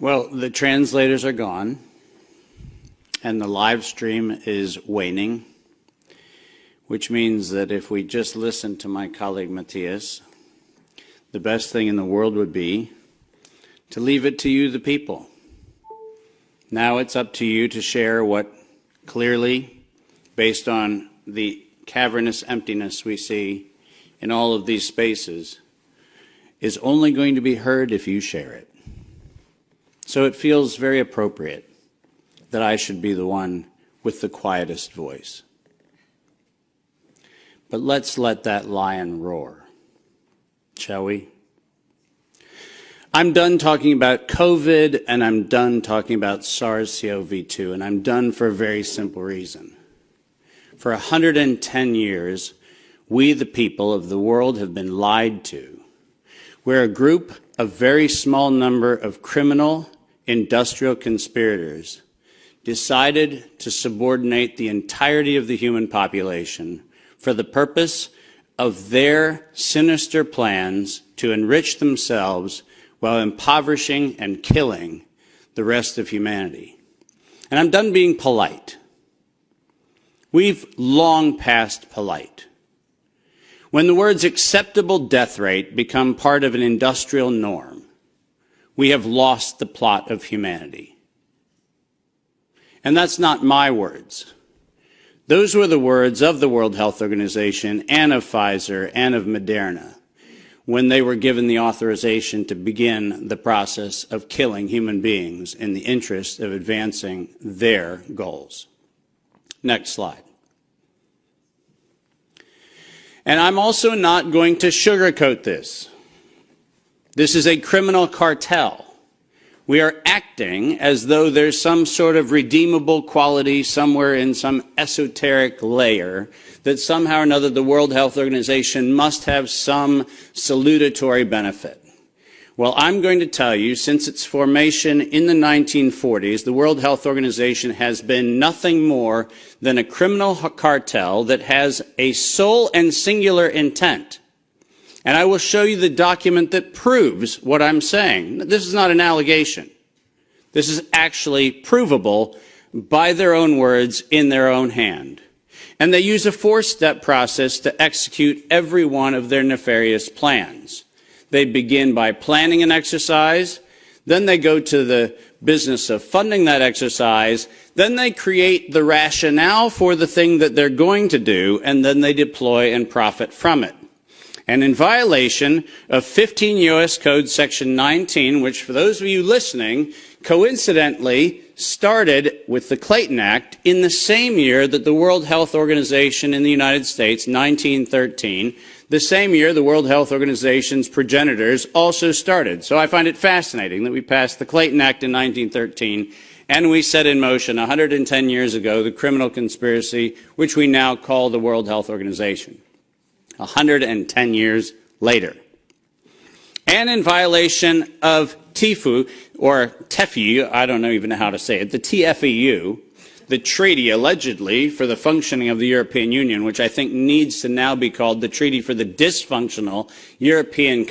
Well, the translators are gone, and the live stream is waning, which means that if we just listen to my colleague Matthias, the best thing in the world would be to leave it to you, the people. Now it's up to you to share what clearly, based on the cavernous emptiness we see in all of these spaces, is only going to be heard if you share it. So it feels very appropriate that I should be the one with the quietest voice. But let's let that lion roar, shall we? I'm done talking about COVID, and I'm done talking about SARS-CoV-2, and I'm done for a very simple reason. For 110 years, we, the people of the world, have been lied to. We're a group, a very small number of criminal, industrial conspirators decided to subordinate the entirety of the human population for the purpose of their sinister plans to enrich themselves while impoverishing and killing the rest of humanity. And I'm done being polite. We've long passed polite. When the words acceptable death rate become part of an industrial norm, we have lost the plot of humanity. And that's not my words. Those were the words of the World Health Organization and of Pfizer and of Moderna when they were given the authorization to begin the process of killing human beings in the interest of advancing their goals. Next slide. And I'm also not going to sugarcoat this. This is a criminal cartel. We are acting as though there's some sort of redeemable quality somewhere in some esoteric layer that somehow or another the World Health Organization must have some salutatory benefit. Well, I'm going to tell you, since its formation in the 1940s, the World Health Organization has been nothing more than a criminal cartel that has a sole and singular intent. And I will show you the document that proves what I'm saying. This is not an allegation. This is actually provable by their own words in their own hand. And they use a four-step process to execute every one of their nefarious plans. They begin by planning an exercise, then they go to the business of funding that exercise, then they create the rationale for the thing that they're going to do, and then they deploy and profit from it. And in violation of 15 U.S. Code Section 19, which for those of you listening, coincidentally started with the Clayton Act in the same year that the World Health Organization in the United States, 1913, the same year the World Health Organization's progenitors also started. So I find it fascinating that we passed the Clayton Act in 1913 and we set in motion 110 years ago the criminal conspiracy which we now call the World Health Organization. 110 years later. And in violation of TIFU, or TEFU, I don't even know how to say it, the TFEU, the treaty allegedly for the functioning of the European Union, which I think needs to now be called the Treaty for the Dysfunctional European